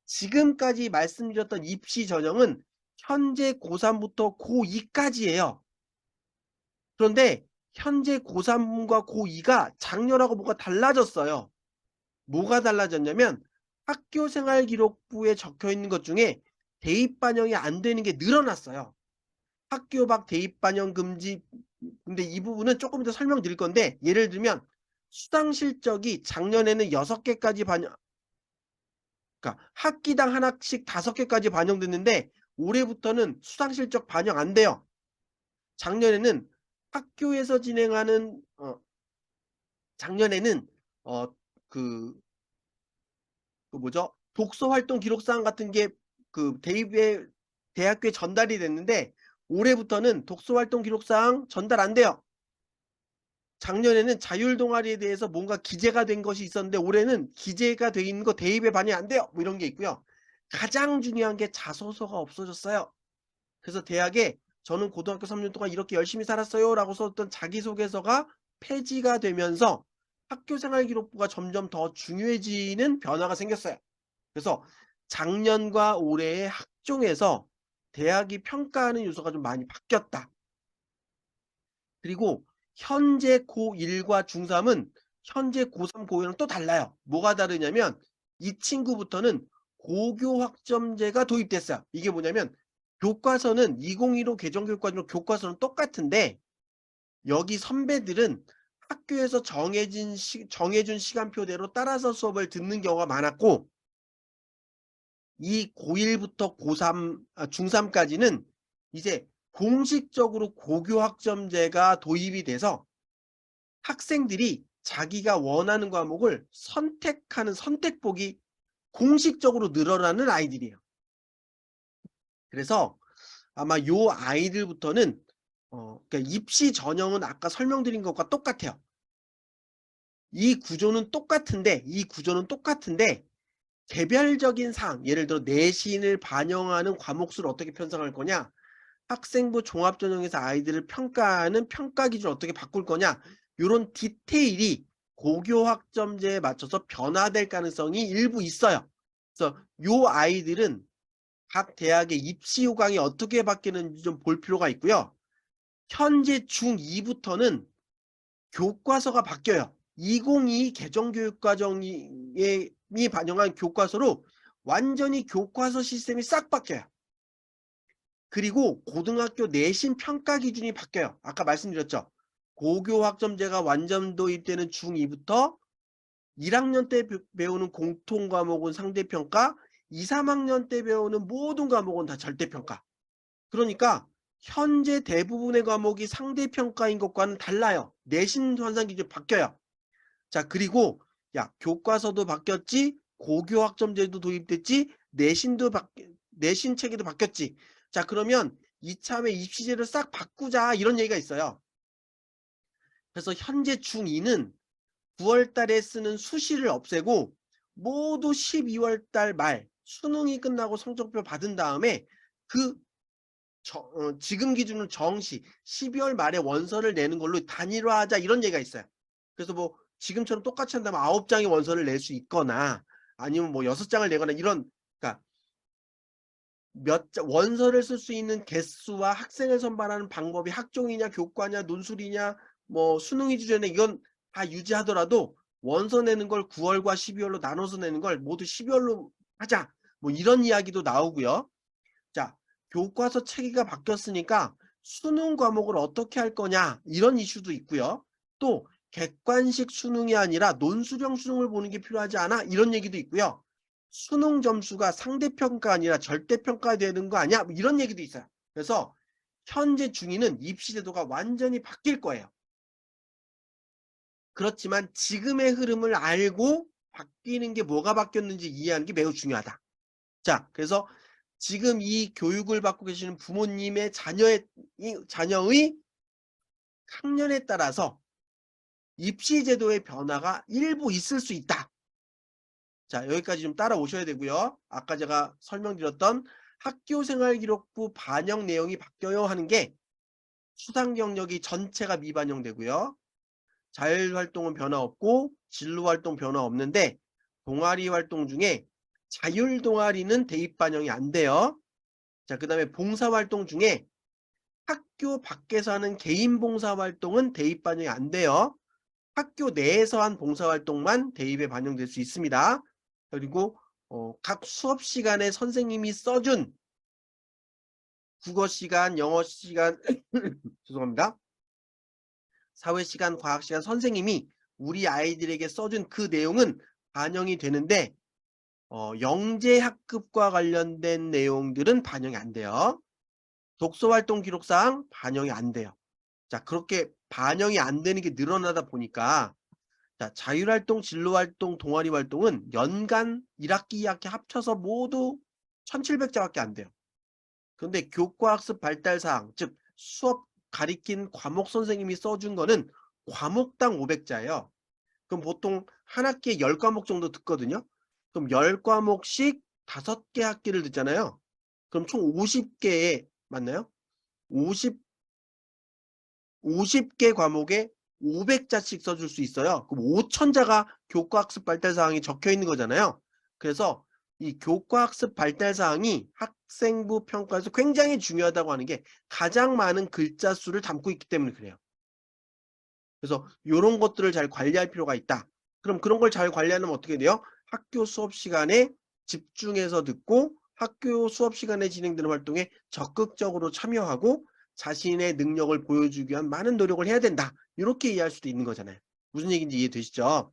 지금까지 말씀드렸던 입시 전형은 현재 고3부터 고2까지예요. 그런데 현재 고3과 고2가 작년하고 뭐가 달라졌어요. 뭐가 달라졌냐면 학교생활기록부에 적혀있는 것 중에 대입 반영이 안 되는 게 늘어났어요. 학교 밖 대입 반영 금지. 근데 이 부분은 조금 더 설명드릴 건데, 예를 들면 수당 실적이 작년에는 6개까지 반영, 그러니까 학기당 하나씩 5개까지 반영됐는데 올해부터는 수당 실적 반영 안 돼요. 작년에는 학교에서 진행하는 작년에는 어 그 뭐죠? 독서 활동 기록사항 같은 게 대입에 대학교에 전달이 됐는데 올해부터는 독서 활동 기록사항 전달 안 돼요. 작년에는 자율 동아리에 대해서 뭔가 기재가 된 것이 있었는데 올해는 기재가 돼 있는 거 대입에 반영이 안 돼요. 뭐 이런 게 있고요. 가장 중요한 게 자소서가 없어졌어요. 그래서 대학에 "저는 고등학교 3년 동안 이렇게 열심히 살았어요라고 썼던 자기소개서가 폐지가 되면서 학교생활기록부가 점점 더 중요해지는 변화가 생겼어요. 그래서 작년과 올해의 학종에서 대학이 평가하는 요소가 좀 많이 바뀌었다. 그리고 현재 고1과 중3은 현재 고3, 고2랑 또 달라요. 뭐가 다르냐면 이 친구부터는 고교 학점제가 도입됐어요. 이게 뭐냐면 교과서는 2015 개정교육과정으로 교과서는 똑같은데 여기 선배들은 학교에서 정해준 시간표대로 따라서 수업을 듣는 경우가 많았고, 이 고1부터 중3까지는 이제 공식적으로 고교 학점제가 도입이 돼서 학생들이 자기가 원하는 과목을 선택하는 선택폭이 공식적으로 늘어나는 아이들이에요. 그래서 아마 요 아이들부터는 그러니까 입시 전형은 아까 설명드린 것과 똑같아요. 이 구조는 똑같은데 개별적인 사항, 예를 들어 내신을 반영하는 과목 수를 어떻게 편성할 거냐, 학생부 종합전형에서 아이들을 평가하는 평가 기준을 어떻게 바꿀 거냐, 요런 디테일이 고교 학점제에 맞춰서 변화될 가능성이 일부 있어요. 그래서 요 아이들은 각 대학의 입시 요강이 어떻게 바뀌는지 좀 볼 필요가 있고요. 현재 중2부터는 교과서가 바뀌어요. 2022 개정교육과정이 반영한 교과서로 완전히 교과서 시스템이 싹 바뀌어요. 그리고 고등학교 내신 평가 기준이 바뀌어요. 아까 말씀드렸죠. 고교 학점제가 완전 도입되는 중2부터 1학년 때 배우는 공통 과목은 상대평가, 2, 3학년 때 배우는 모든 과목은 다 절대평가. 그러니까 현재 대부분의 과목이 상대평가인 것과는 달라요. 내신 환산 기준이 바뀌어요. 자, 그리고 야, 교과서도 바뀌었지, 고교 학점제도 도입됐지, 내신 체계도 바뀌었지. 자, 그러면 이참에 입시제를 싹 바꾸자, 이런 얘기가 있어요. 그래서 현재 중2는 9월 달에 쓰는 수시를 없애고 모두 12월 달 말 수능이 끝나고 성적표 받은 다음에 그 지금 기준으로 정시 12월 말에 원서를 내는 걸로 단일화하자, 이런 얘기가 있어요. 그래서 뭐 지금처럼 똑같이 한다면 9장의 원서를 낼 수 있거나 아니면 뭐 6장을 내거나 이런, 그러니까 원서를 쓸 수 있는 개수와 학생을 선발하는 방법이 학종이냐 교과냐 논술이냐 뭐 수능이 주제냐 이건 다 유지하더라도 원서 내는 걸 9월과 12월로 나눠서 내는 걸 모두 12월로 하자, 뭐 이런 이야기도 나오고요. 자, 교과서 체계가 바뀌었으니까 수능 과목을 어떻게 할 거냐, 이런 이슈도 있고요. 또 객관식 수능이 아니라 논술형 수능을 보는 게 필요하지 않아, 이런 얘기도 있고요. 수능 점수가 상대평가 아니라 절대평가 되는 거 아니야, 뭐 이런 얘기도 있어요. 그래서 현재 중2는 입시 제도가 완전히 바뀔 거예요. 그렇지만 지금의 흐름을 알고 바뀌는 게 뭐가 바뀌었는지 이해하는 게 매우 중요하다. 자, 그래서 지금 이 교육을 받고 계시는 부모님의 자녀의 학년에 따라서 입시 제도의 변화가 일부 있을 수 있다. 자, 여기까지 좀 따라오셔야 되고요. 아까 제가 설명드렸던 학교생활기록부 반영 내용이 바뀌어요 하는 게 수상 경력이 전체가 미반영되고요. 자율활동은 변화 없고 진로활동 변화 없는데 동아리 활동 중에 자율 동아리는 대입 반영이 안 돼요. 자, 그다음에 봉사활동 중에 학교 밖에서 하는 개인 봉사활동은 대입 반영이 안 돼요. 학교 내에서 한 봉사활동만 대입에 반영될 수 있습니다. 그리고 각 수업 시간에 선생님이 써준 국어 시간, 영어 시간, 죄송합니다. 사회 시간, 과학 시간 선생님이 우리 아이들에게 써준 그 내용은 반영이 되는데 영재 학급과 관련된 내용들은 반영이 안 돼요. 독서활동 기록사항 반영이 안 돼요. 자, 그렇게 반영이 안 되는 게 늘어나다 보니까 자, 자율활동, 진로활동, 동아리활동은 연간 1학기, 2학기 합쳐서 모두 1700자밖에 안 돼요. 그런데 교과학습 발달사항, 즉 수업 가리킨 과목 선생님이 써준 거는 과목당 500자예요. 그럼 보통 한 학기에 10과목 정도 듣거든요. 그럼 10과목씩 5개 학기를 듣잖아요. 그럼 총 50개에 맞나요? 50개 과목에 500자씩 써줄 수 있어요. 그럼 5000자가 교과학습 발달사항이 적혀 있는 거잖아요. 그래서 이 교과학습 발달사항이 학생부 평가에서 굉장히 중요하다고 하는 게 가장 많은 글자 수를 담고 있기 때문에 그래요. 그래서 요런 것들을 잘 관리할 필요가 있다. 그럼 그런 걸 잘 관리하려면 어떻게 돼요? 학교 수업 시간에 집중해서 듣고 학교 수업 시간에 진행되는 활동에 적극적으로 참여하고 자신의 능력을 보여주기 위한 많은 노력을 해야 된다. 이렇게 이해할 수도 있는 거잖아요. 무슨 얘기인지 이해되시죠?